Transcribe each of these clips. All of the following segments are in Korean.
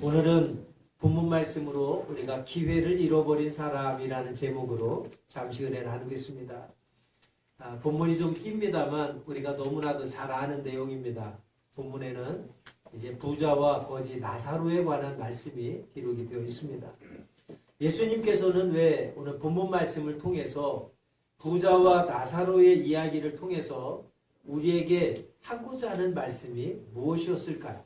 오늘은 본문 말씀으로 우리가 기회를 잃어버린 사람이라는 제목으로 잠시 은혜를 나누겠습니다. 본문이 좀 깁니다만 우리가 너무나도 잘 아는 내용입니다. 본문에는 이제 부자와 거지 나사로에 관한 말씀이 기록이 되어 있습니다. 예수님께서는 왜 오늘 본문 말씀을 통해서 부자와 나사로의 이야기를 통해서 우리에게 하고자 하는 말씀이 무엇이었을까요?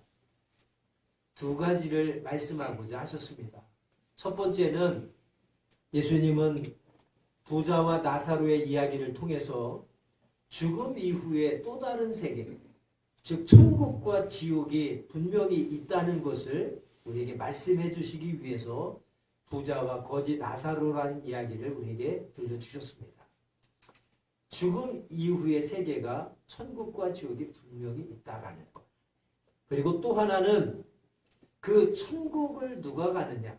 두 가지를 말씀하고자 하셨습니다. 첫 번째는 예수님은 부자와 나사로의 이야기를 통해서 죽음 이후에 또 다른 세계, 즉 천국과 지옥이 분명히 있다는 것을 우리에게 말씀해 주시기 위해서 부자와 거지 나사로라는 이야기를 우리에게 들려주셨습니다. 죽음 이후의 세계가 천국과 지옥이 분명히 있다라는 것. 그리고 또 하나는 그 천국을 누가 가느냐,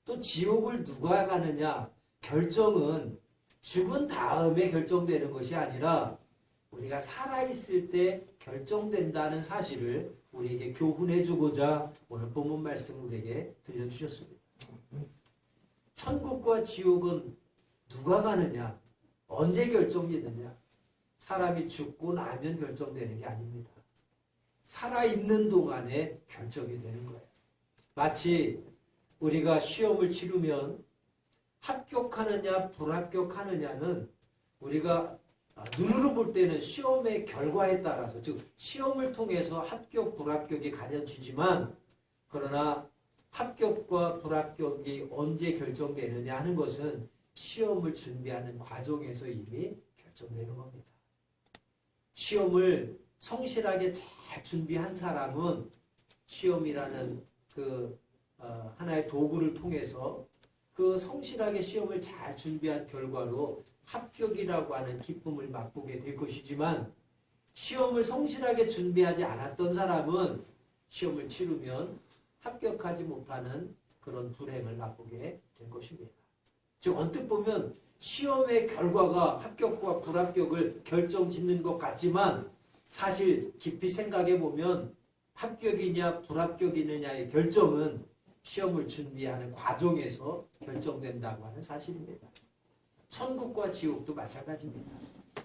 또 지옥을 누가 가느냐 결정은 죽은 다음에 결정되는 것이 아니라 우리가 살아있을 때 결정된다는 사실을 우리에게 교훈해 주고자 오늘 본문 말씀을 우리에게 들려주셨습니다. 천국과 지옥은 누가 가느냐, 언제 결정되느냐, 사람이 죽고 나면 결정되는 게 아닙니다. 살아있는 동안에 결정이 되는 거예요. 마치 우리가 시험을 치르면 합격하느냐 불합격하느냐는 우리가 눈으로 볼 때는 시험의 결과에 따라서, 즉 시험을 통해서 합격 불합격이 가려지지만, 그러나 합격과 불합격이 언제 결정되느냐 하는 것은 시험을 준비하는 과정에서 이미 결정되는 겁니다. 시험을 성실하게 잘 준비한 사람은 시험이라는 그 하나의 도구를 통해서 그 성실하게 시험을 잘 준비한 결과로 합격이라고 하는 기쁨을 맛보게 될 것이지만, 시험을 성실하게 준비하지 않았던 사람은 시험을 치르면 합격하지 못하는 그런 불행을 맛보게 될 것입니다. 즉 언뜻 보면 시험의 결과가 합격과 불합격을 결정짓는 것 같지만, 사실 깊이 생각해 보면 합격이냐 불합격이냐의 결정은 시험을 준비하는 과정에서 결정된다고 하는 사실입니다. 천국과 지옥도 마찬가지입니다.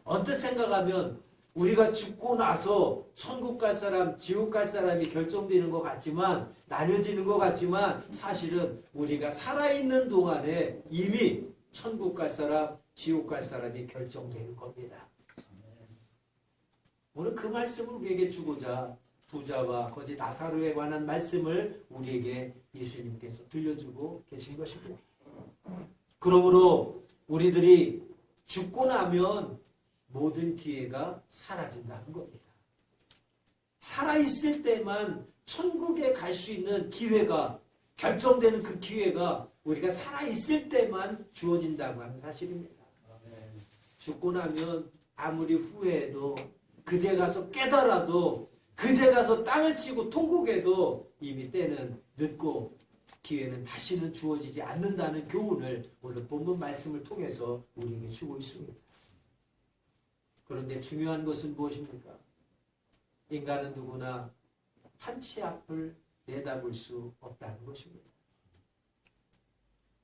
언뜻 생각하면 우리가 죽고 나서 천국 갈 사람, 지옥 갈 사람이 결정되는 것 같지만, 나뉘어지는 것 같지만, 사실은 우리가 살아있는 동안에 이미 천국 갈 사람, 지옥 갈 사람이 결정되는 겁니다. 오늘 그 말씀을 우리에게 주고자 부자와 거지 나사로에 관한 말씀을 우리에게 예수님께서 들려주고 계신 것입니다. 그러므로 우리들이 죽고 나면 모든 기회가 사라진다는 겁니다. 살아있을 때만 천국에 갈 수 있는 기회가, 결정되는 그 기회가 우리가 살아있을 때만 주어진다고 하는 사실입니다. 죽고 나면 아무리 후회해도, 그제 가서 깨달아도, 그제 가서 땅을 치고 통곡해도 이미 때는 늦고 기회는 다시는 주어지지 않는다는 교훈을 오늘 본문 말씀을 통해서 우리에게 주고 있습니다. 그런데 중요한 것은 무엇입니까? 인간은 누구나 한치 앞을 내다볼 수 없다는 것입니다.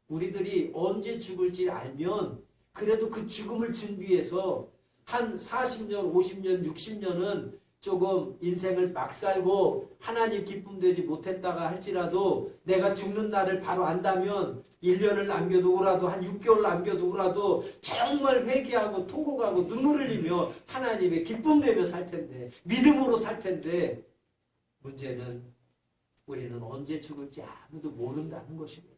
우리들이 언제 죽을지 알면 그래도 그 죽음을 준비해서 한 40년, 50년, 60년은 조금 인생을 막 살고 하나님 기쁨 되지 못했다가 할지라도, 내가 죽는 날을 바로 안다면 1년을 남겨두고라도, 한 6개월 남겨두고라도 정말 회개하고 통곡하고 눈물 흘리며 하나님의 기쁨 되며 살 텐데, 믿음으로 살 텐데, 문제는 우리는 언제 죽을지 아무도 모른다는 것입니다.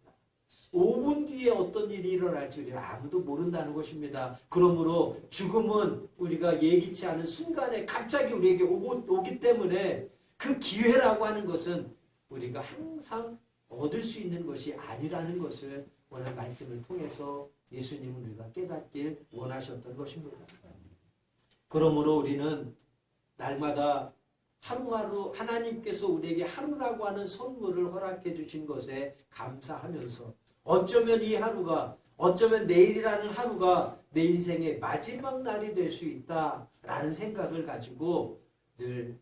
5분 뒤에 어떤 일이 일어날지 아무도 모른다는 것입니다. 그러므로 죽음은 우리가 예기치 않은 순간에 갑자기 우리에게 오기 때문에 그 기회라고 하는 것은 우리가 항상 얻을 수 있는 것이 아니라는 것을 오늘 말씀을 통해서 예수님은 우리가 깨닫길 원하셨던 것입니다. 그러므로 우리는 날마다 하루하루 하나님께서 우리에게 하루라고 하는 선물을 허락해 주신 것에 감사하면서, 어쩌면 이 하루가, 어쩌면 내일이라는 하루가 내 인생의 마지막 날이 될 수 있다라는 생각을 가지고 늘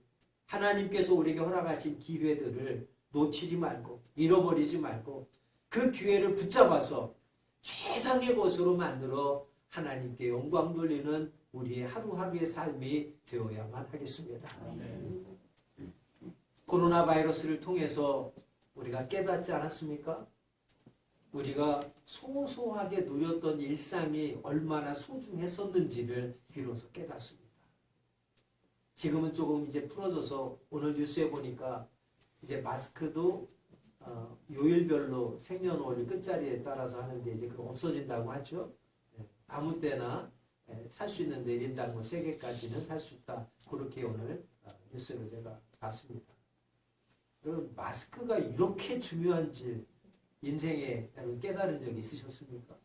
하나님께서 우리에게 허락하신 기회들을 놓치지 말고 잃어버리지 말고 그 기회를 붙잡아서 최상의 것으로 만들어 하나님께 영광 돌리는 우리의 하루하루의 삶이 되어야만 하겠습니다. 코로나 바이러스를 통해서 우리가 깨닫지 않았습니까? 우리가 소소하게 누렸던 일상이 얼마나 소중했었는지를 비로소 깨닫습니다. 지금은 조금 이제 풀어져서 오늘 뉴스에 보니까 이제 마스크도 요일별로 생년월일 끝자리에 따라서 하는데 이제 그거 없어진다고 하죠. 아무 때나 살 수 있는 내린다는 거 3개까지는 살 수 있다. 그렇게 오늘 뉴스를 제가 봤습니다. 여러분, 마스크가 이렇게 중요한지 인생에 깨달은 적이 있으셨습니까?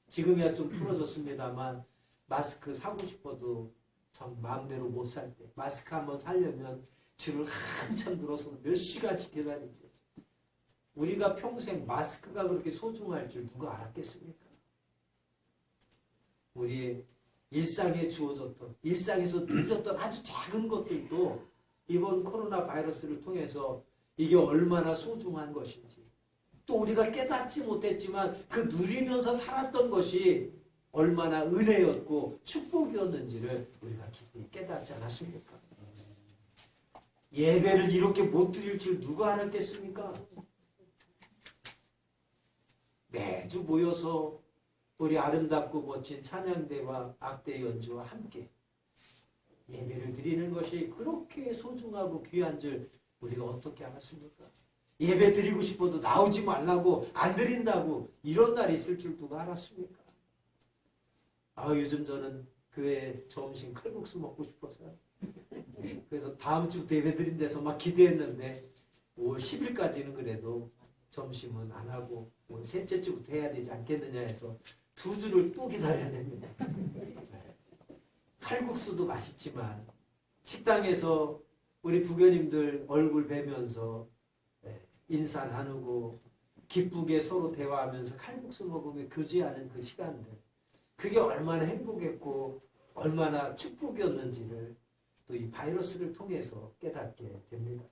지금이야 좀 풀어졌습니다만 마스크 사고 싶어도 참 마음대로 못 살 때 마스크 한번 사려면 줄을 한참 들어서 몇 시간씩 기다리지. 우리가 평생 마스크가 그렇게 소중할 줄 누가 알았겠습니까? 우리의 일상에 주어졌던, 일상에서 누렸던 아주 작은 것들도 이번 코로나 바이러스를 통해서 이게 얼마나 소중한 것인지, 또 우리가 깨닫지 못했지만 그 누리면서 살았던 것이 얼마나 은혜였고 축복이었는지를 우리가 깊이 깨닫지 않았습니까? 예배를 이렇게 못 드릴 줄 누가 알았겠습니까? 매주 모여서 우리 아름답고 멋진 찬양대와 악대 연주와 함께 예배를 드리는 것이 그렇게 소중하고 귀한 줄 우리가 어떻게 알았습니까? 예배 드리고 싶어도 나오지 말라고 안 드린다고 이런 날이 있을 줄 누가 알았습니까? 요즘 저는 교회 점심 칼국수 먹고 싶어서요. 그래서 다음 주부터 예배 드린 데서 막 기대했는데 5월 10일까지는 그래도 점심은 안 하고 셋째 주부터 해야 되지 않겠느냐 해서 2주를 또 기다려야 됩니다. 칼국수도 맛있지만 식당에서 우리 부교님들 얼굴 뵈면서 인사 나누고 기쁘게 서로 대화하면서 칼국수 먹으며 교제하는 그 시간들, 그게 얼마나 행복했고 얼마나 축복이었는지를 또 이 바이러스를 통해서 깨닫게 됩니다.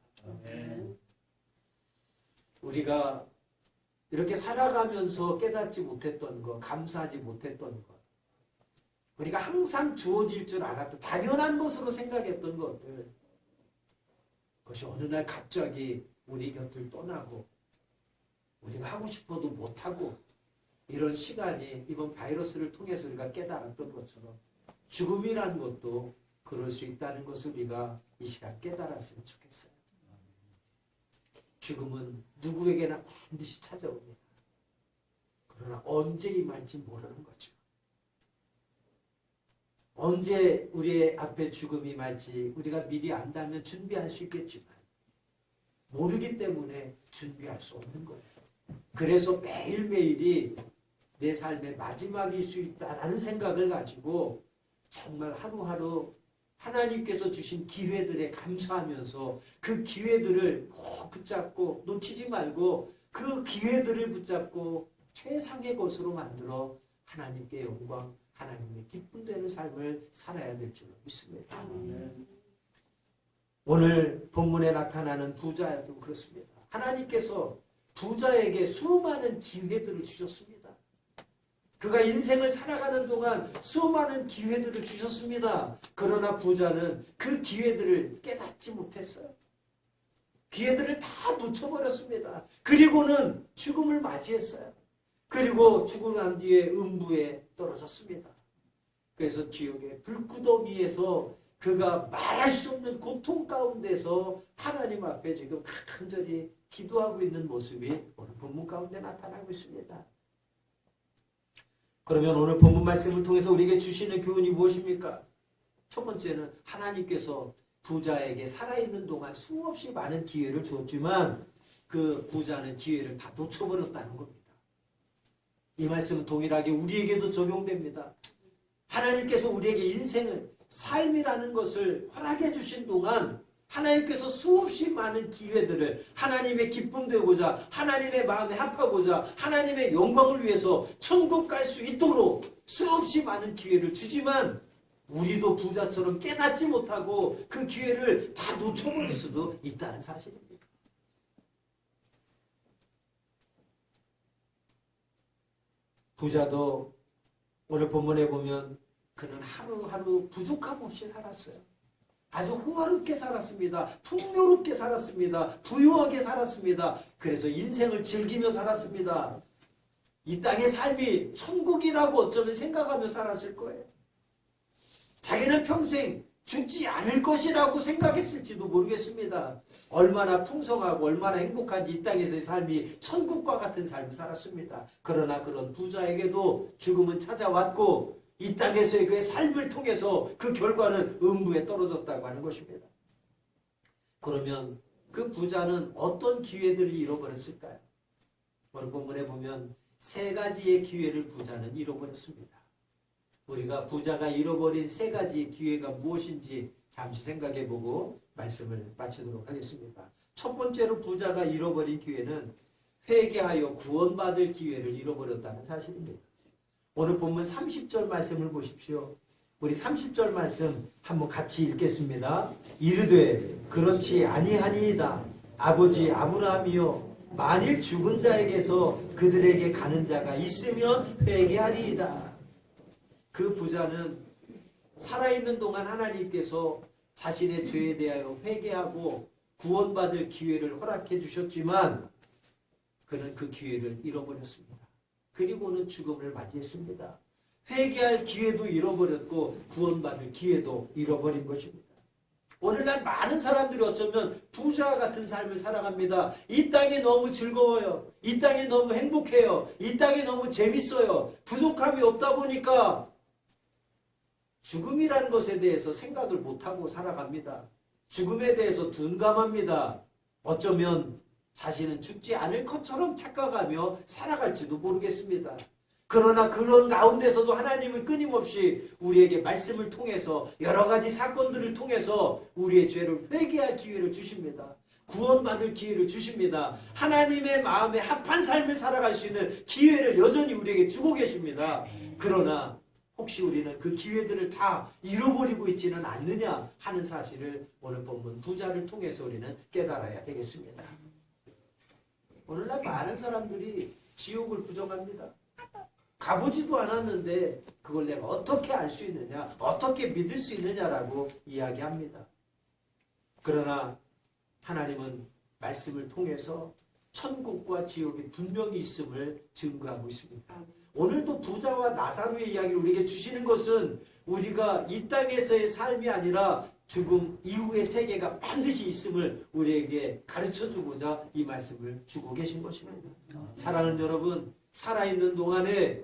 우리가 이렇게 살아가면서 깨닫지 못했던 것, 감사하지 못했던 것, 우리가 항상 주어질 줄 알았던 당연한 것으로 생각했던 것들, 그것이 어느 날 갑자기 우리 곁을 떠나고 우리가 하고 싶어도 못하고 이런 시간이 이번 바이러스를 통해서 우리가 깨달았던 것처럼 죽음이라는 것도 그럴 수 있다는 것을 우리가 이 시간 깨달았으면 좋겠어요. 죽음은 누구에게나 반드시 찾아옵니다. 그러나 언제 임할지 모르는 거죠. 언제 우리의 앞에 죽음이 임할지 우리가 미리 안다면 준비할 수 있겠지만 모르기 때문에 준비할 수 없는 거예요. 그래서 매일매일이 내 삶의 마지막일 수 있다라는 생각을 가지고 정말 하루하루 하나님께서 주신 기회들에 감사하면서 그 기회들을 꼭 붙잡고 놓치지 말고 그 기회들을 붙잡고 최상의 것으로 만들어 하나님께 영광, 하나님의 기쁨 되는 삶을 살아야 될 줄 믿습니다. 오늘 본문에 나타나는 부자도 그렇습니다. 하나님께서 부자에게 수많은 기회들을 주셨습니다. 그가 인생을 살아가는 동안 수많은 기회들을 주셨습니다. 그러나 부자는 그 기회들을 깨닫지 못했어요. 기회들을 다 놓쳐버렸습니다. 그리고는 죽음을 맞이했어요. 그리고 죽고 난 뒤에 음부에 떨어졌습니다. 그래서 지옥의 불구덩이에서 그가 말할 수 없는 고통 가운데서 하나님 앞에 지금 간절히 기도하고 있는 모습이 오늘 본문 가운데 나타나고 있습니다. 그러면 오늘 본문 말씀을 통해서 우리에게 주시는 교훈이 무엇입니까? 첫 번째는 하나님께서 부자에게 살아있는 동안 수없이 많은 기회를 주었지만 그 부자는 기회를 다 놓쳐버렸다는 겁니다. 이 말씀은 동일하게 우리에게도 적용됩니다. 하나님께서 우리에게 인생을, 삶이라는 것을 허락해 주신 동안 하나님께서 수없이 많은 기회들을 하나님의 기쁨 되고자, 하나님의 마음에 합하고자, 하나님의 영광을 위해서 천국 갈 수 있도록 수없이 많은 기회를 주지만 우리도 부자처럼 깨닫지 못하고 그 기회를 다 놓쳐버릴 수도 있다는 사실입니다. 부자도 오늘 본문에 보면 그는 하루하루 부족함 없이 살았어요. 아주 호화롭게 살았습니다. 풍요롭게 살았습니다. 부유하게 살았습니다. 그래서 인생을 즐기며 살았습니다. 이 땅의 삶이 천국이라고 어쩌면 생각하며 살았을 거예요. 자기는 평생 죽지 않을 것이라고 생각했을지도 모르겠습니다. 얼마나 풍성하고 얼마나 행복한지 이 땅에서의 삶이 천국과 같은 삶을 살았습니다. 그러나 그런 부자에게도 죽음은 찾아왔고 이 땅에서의 그의 삶을 통해서 그 결과는 음부에 떨어졌다고 하는 것입니다. 그러면 그 부자는 어떤 기회들을 잃어버렸을까요? 오늘 본문에 보면 세 가지의 기회를 부자는 잃어버렸습니다. 우리가 부자가 잃어버린 세 가지의 기회가 무엇인지 잠시 생각해보고 말씀을 마치도록 하겠습니다. 첫 번째로 부자가 잃어버린 기회는 회개하여 구원받을 기회를 잃어버렸다는 사실입니다. 오늘 본문 30절 말씀을 보십시오. 우리 30절 말씀 한번 같이 읽겠습니다. 이르되 그렇지 아니하니이다. 아버지 아브라함이여 만일 죽은 자에게서 그들에게 가는 자가 있으면 회개하리이다. 그 부자는 살아있는 동안 하나님께서 자신의 죄에 대하여 회개하고 구원받을 기회를 허락해 주셨지만 그는 그 기회를 잃어버렸습니다. 그리고는 죽음을 맞이했습니다. 회개할 기회도 잃어버렸고 구원받을 기회도 잃어버린 것입니다. 오늘날 많은 사람들이 어쩌면 부자 같은 삶을 살아갑니다. 이 땅이 너무 즐거워요. 이 땅이 너무 행복해요. 이 땅이 너무 재밌어요. 부족함이 없다 보니까 죽음이라는 것에 대해서 생각을 못하고 살아갑니다. 죽음에 대해서 둔감합니다. 어쩌면 자신은 죽지 않을 것처럼 착각하며 살아갈지도 모르겠습니다. 그러나 그런 가운데서도 하나님은 끊임없이 우리에게 말씀을 통해서 여러 가지 사건들을 통해서 우리의 죄를 회개할 기회를 주십니다. 구원받을 기회를 주십니다. 하나님의 마음에 합한 삶을 살아갈 수 있는 기회를 여전히 우리에게 주고 계십니다. 그러나 혹시 우리는 그 기회들을 다 잃어버리고 있지는 않느냐 하는 사실을 오늘 본문 부자를 통해서 우리는 깨달아야 되겠습니다. 오늘날 많은 사람들이 지옥을 부정합니다. 가보지도 않았는데 그걸 내가 어떻게 알 수 있느냐, 어떻게 믿을 수 있느냐라고 이야기합니다. 그러나 하나님은 말씀을 통해서 천국과 지옥이 분명히 있음을 증거하고 있습니다. 오늘도 부자와 나사로의 이야기를 우리에게 주시는 것은 우리가 이 땅에서의 삶이 아니라 죽음 이후의 세계가 반드시 있음을 우리에게 가르쳐주고자 이 말씀을 주고 계신 것입니다. 사랑하는 여러분, 살아있는 동안에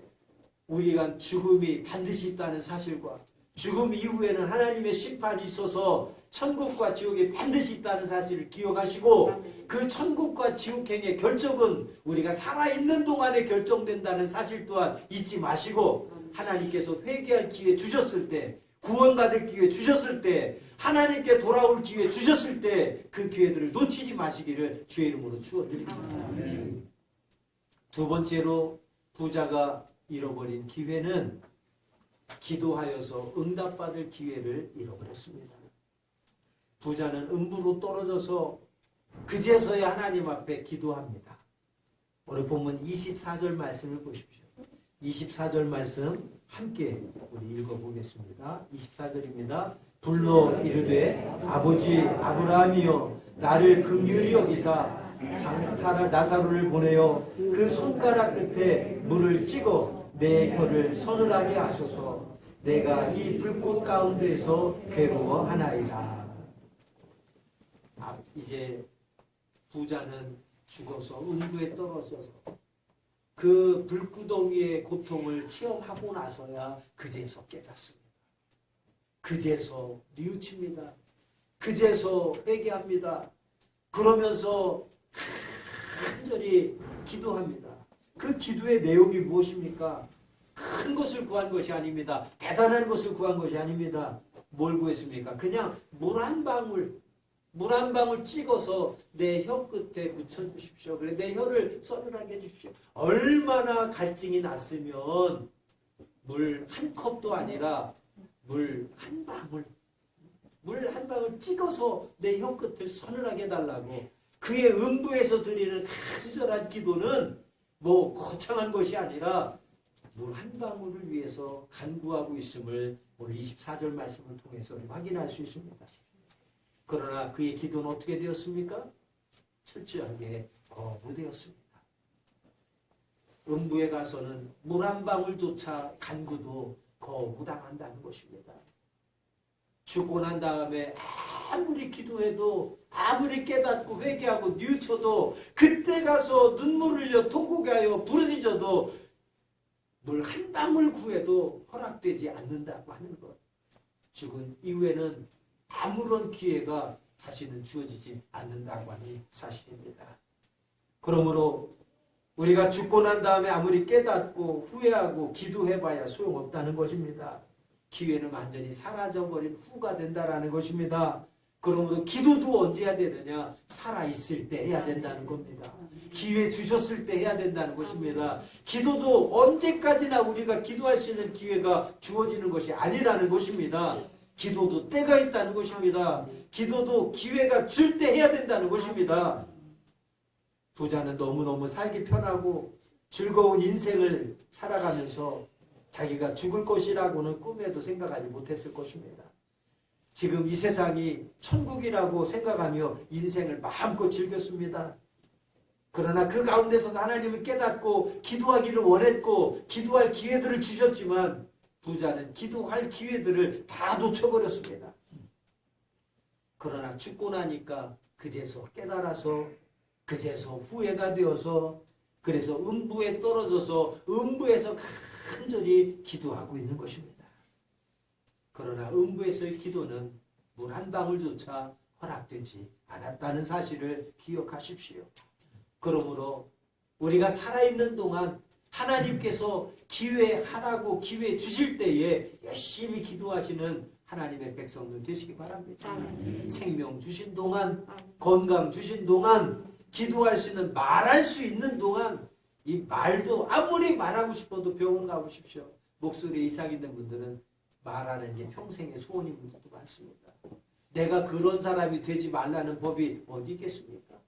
우리가 죽음이 반드시 있다는 사실과 죽음 이후에는 하나님의 심판이 있어서 천국과 지옥이 반드시 있다는 사실을 기억하시고 그 천국과 지옥행의 결정은 우리가 살아있는 동안에 결정된다는 사실 또한 잊지 마시고 하나님께서 회개할 기회 주셨을 때, 구원받을 기회 주셨을 때, 하나님께 돌아올 기회 주셨을 때 그 기회들을 놓치지 마시기를 주의 이름으로 축원드립니다. 두 번째로 부자가 잃어버린 기회는 기도하여서 응답받을 기회를 잃어버렸습니다. 부자는 음부로 떨어져서 그제서야 하나님 앞에 기도합니다. 오늘 본문 24절 말씀을 보십시오. 24절 말씀 함께 우리 읽어보겠습니다. 24절입니다. 불러 이르되 아버지 아브라함이여 나를 긍휼히 여기사 나사로를 보내어 그 손가락 끝에 물을 찍어 내 혀를 서늘하게 하소서. 내가 이 불꽃 가운데서 괴로워하나이다. 이제 부자는 죽어서 음부에 떨어져서 그 불구덩이의 고통을 체험하고 나서야 그제서 깨닫습니다. 그제서 뉘우칩니다. 그제서 회개합니다. 그러면서 간절히 기도합니다. 그 기도의 내용이 무엇입니까? 큰 것을 구한 것이 아닙니다. 대단한 것을 구한 것이 아닙니다. 뭘 구했습니까? 그냥 물 한 방울 찍어서 내 혀 끝에 묻혀주십시오. 그래 내 혀를 서늘하게 해주십시오. 얼마나 갈증이 났으면 물 한 컵도 아니라 물 한 방울 찍어서 내 혀 끝을 서늘하게 해달라고. 그의 음부에서 드리는 간절한 기도는 뭐 거창한 것이 아니라 물 한 방울을 위해서 간구하고 있음을 오늘 24절 말씀을 통해서 확인할 수 있습니다. 그러나 그의 기도는 어떻게 되었습니까? 철저하게 거부되었습니다. 음부에 가서는 물 한 방울조차 간구도 거부당한다는 것입니다. 죽고 난 다음에 아무리 기도해도 아무리 깨닫고 회개하고 뉘우쳐도 그때 가서 눈물을 흘려 통곡해 하여 부르짖어도 물 한 방울 구해도 허락되지 않는다고 하는 것. 죽은 이후에는 아무런 기회가 다시는 주어지지 않는다고 하는 사실입니다. 그러므로 우리가 죽고 난 다음에 아무리 깨닫고 후회하고 기도해봐야 소용없다는 것입니다. 기회는 완전히 사라져버린 후가 된다는 것입니다. 그러므로 기도도 언제 해야 되느냐? 살아있을 때 해야 된다는 겁니다. 기회 주셨을 때 해야 된다는 것입니다. 기도도 언제까지나 우리가 기도할 수 있는 기회가 주어지는 것이 아니라는 것입니다. 기도도 때가 있다는 것입니다. 기도도 기회가 줄 때 해야 된다는 것입니다. 부자는 너무너무 살기 편하고 즐거운 인생을 살아가면서 자기가 죽을 것이라고는 꿈에도 생각하지 못했을 것입니다. 지금 이 세상이 천국이라고 생각하며 인생을 마음껏 즐겼습니다. 그러나 그 가운데서 하나님을 깨닫고 기도하기를 원했고 기도할 기회들을 주셨지만 부자는 기도할 기회들을 다 놓쳐버렸습니다. 그러나 죽고 나니까 그제서 깨달아서 그제서 후회가 되어서 그래서 음부에 떨어져서 음부에서 간절히 기도하고 있는 것입니다. 그러나 음부에서의 기도는 물 한 방울조차 허락되지 않았다는 사실을 기억하십시오. 그러므로 우리가 살아있는 동안 하나님께서 기회하라고 기회 주실 때에 열심히 기도하시는 하나님의 백성들 되시기 바랍니다. 생명 주신 동안, 건강 주신 동안, 기도할 수 있는, 말할 수 있는 동안 이 말도 아무리 말하고 싶어도 병원 가보십시오. 목소리에 이상 있는 분들은 말하는 게 평생의 소원인 분들도 많습니다. 내가 그런 사람이 되지 말라는 법이 어디 있겠습니까?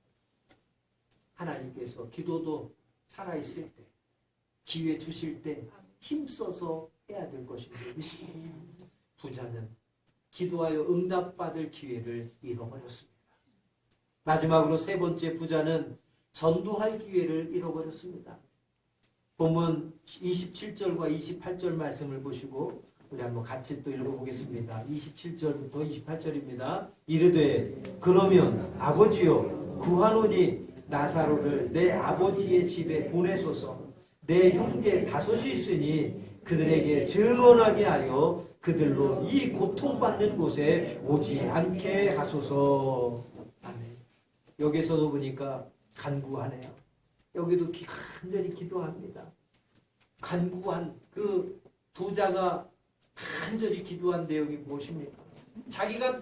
하나님께서 기도도 살아있을 때, 기회 주실 때 힘써서 해야 될 것인 줄 믿습니다. 부자는 기도하여 응답받을 기회를 잃어버렸습니다. 마지막으로 세 번째 부자는 전도할 기회를 잃어버렸습니다. 본문 27절과 28절 말씀을 보시고 우리 한번 같이 또 읽어보겠습니다. 27절부터 28절입니다. 이르되 그러면 아버지여 구하노니 나사로를 내 아버지의 집에 보내소서. 내 형제 다섯이 있으니 그들에게 증언하게 하여 그들로 이 고통받는 곳에 오지 않게 하소서. 아멘. 여기서도 보니까 간구하네요. 여기도 간절히 기도합니다. 간구한 그 부자가 간절히 기도한 내용이 무엇입니까? 자기가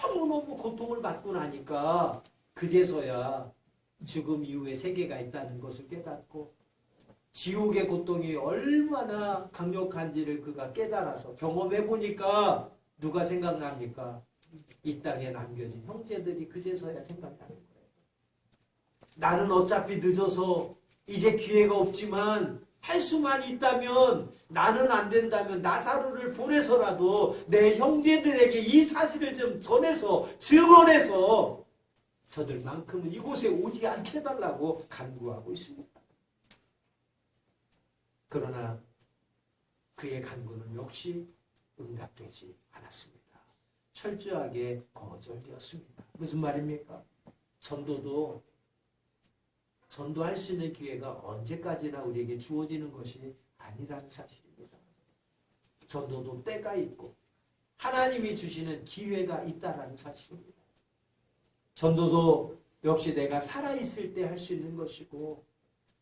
너무너무 고통을 받고 나니까 그제서야 죽음 이후에 세계가 있다는 것을 깨닫고 지옥의 고통이 얼마나 강력한지를 그가 깨달아서 경험해 보니까 누가 생각납니까? 이 땅에 남겨진 형제들이 그제서야 생각나는 거예요. 나는 어차피 늦어서 이제 기회가 없지만 할 수만 있다면 나는 안 된다면 나사로를 보내서라도 내 형제들에게 이 사실을 좀 전해서 증언해서 저들만큼은 이곳에 오지 않게 해달라고 간구하고 있습니다. 그러나 그의 간구는 역시 응답되지 않았습니다. 철저하게 거절되었습니다. 무슨 말입니까? 전도할 수 있는 기회가 언제까지나 우리에게 주어지는 것이 아니라는 사실입니다. 전도도 때가 있고 하나님이 주시는 기회가 있다라는 사실입니다. 전도도 역시 내가 살아있을 때 할 수 있는 것이고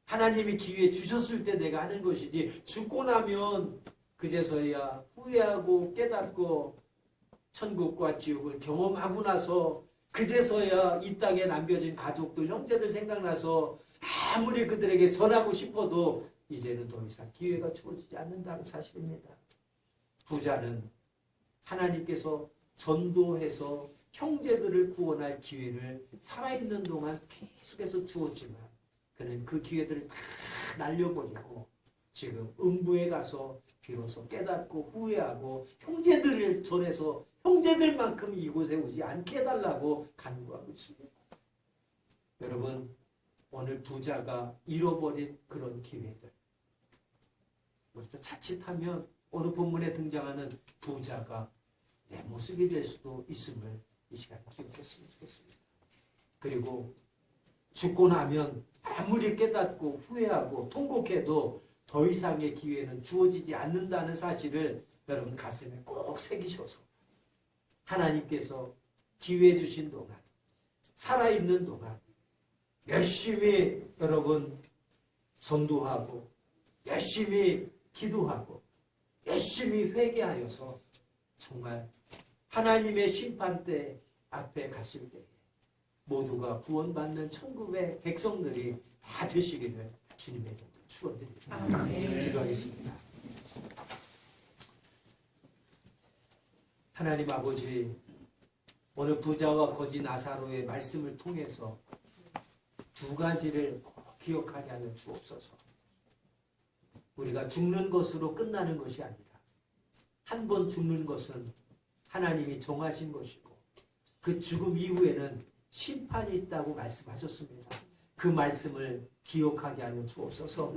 하나님이 기회 주셨을 때 내가 하는 것이지 죽고 나면 그제서야 후회하고 깨닫고 천국과 지옥을 경험하고 나서 그제서야 이 땅에 남겨진 가족들, 형제들 생각나서 아무리 그들에게 전하고 싶어도 이제는 더 이상 기회가 주어지지 않는다는 사실입니다. 부자는 하나님께서 전도해서 형제들을 구원할 기회를 살아있는 동안 계속해서 주었지만 그는 그 기회들을 다 날려버리고 지금 음부에 가서 비로소 깨닫고 후회하고 형제들을 전해서 형제들만큼 이곳에 오지 않게 해달라고 간구하고 있습니다. 여러분, 오늘 부자가 잃어버린 그런 기회들, 자칫하면 오늘 본문에 등장하는 부자가 내 모습이 될 수도 있음을 이 시간에 기억했으면 좋겠습니다. 그리고 죽고 나면 아무리 깨닫고 후회하고 통곡해도 더 이상의 기회는 주어지지 않는다는 사실을 여러분 가슴에 꼭 새기셔서 하나님께서 기회 주신 동안, 살아있는 동안 열심히 여러분 전도하고 열심히 기도하고 열심히 회개하여서 정말 하나님의 심판대 앞에 가실 때에 모두가 구원받는 천국의 백성들이 다 되시기를 주님의 이름으로 축원드립니다. 기도하겠습니다. 하나님 아버지, 오늘 부자와 거지 나사로의 말씀을 통해서 두 가지를 꼭 기억하게 하여 주옵소서. 우리가 죽는 것으로 끝나는 것이 아니라 한 번 죽는 것은 하나님이 정하신 것이고 그 죽음 이후에는 심판이 있다고 말씀하셨습니다. 그 말씀을 기억하게 하여 주옵소서.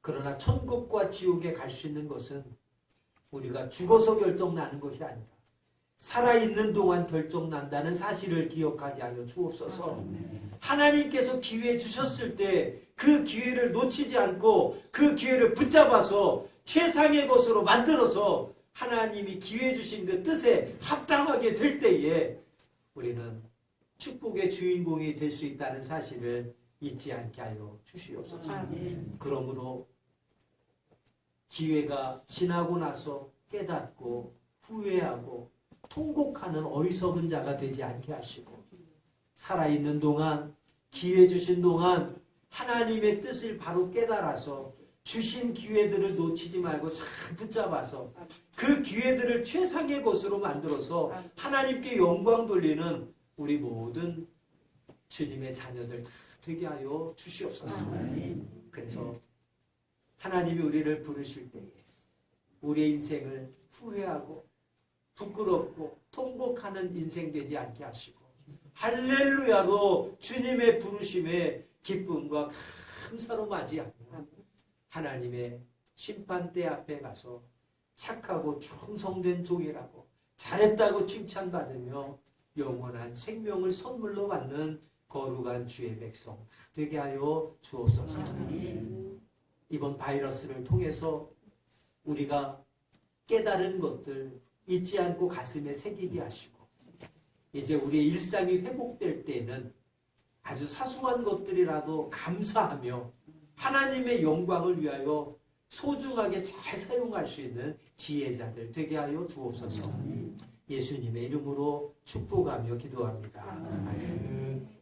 그러나 천국과 지옥에 갈 수 있는 것은 우리가 죽어서 결정나는 것이 아니라 살아있는 동안 결정난다는 사실을 기억하게 하여 주옵소서. 하나님께서 기회 주셨을 때 그 기회를 놓치지 않고 그 기회를 붙잡아서 최상의 것으로 만들어서 하나님이 기회 주신 그 뜻에 합당하게 될 때에 우리는 축복의 주인공이 될 수 있다는 사실을 잊지 않게 하여 주시옵소서. 그러므로 기회가 지나고 나서 깨닫고 후회하고 통곡하는 어리석은 자가 되지 않게 하시고 살아있는 동안 기회 주신 동안 하나님의 뜻을 바로 깨달아서 주신 기회들을 놓치지 말고 잘 붙잡아서 그 기회들을 최상의 것으로 만들어서 하나님께 영광 돌리는 우리 모든 주님의 자녀들 다 되게 하여 주시옵소서. 그래서 하나님이 우리를 부르실 때에 우리의 인생을 후회하고 부끄럽고 통곡하는 인생 되지 않게 하시고 할렐루야로 주님의 부르심에 기쁨과 감사로 맞이하며 하나님의 심판대 앞에 가서 착하고 충성된 종이라고 잘했다고 칭찬받으며 영원한 생명을 선물로 받는 거룩한 주의 백성 되게 하여 주옵소서. 이번 바이러스를 통해서 우리가 깨달은 것들 잊지 않고 가슴에 새기게 하시고 이제 우리의 일상이 회복될 때에는 아주 사소한 것들이라도 감사하며 하나님의 영광을 위하여 소중하게 잘 사용할 수 있는 지혜자들 되게 하여 주옵소서. 예수님의 이름으로 축복하며 기도합니다. 아멘.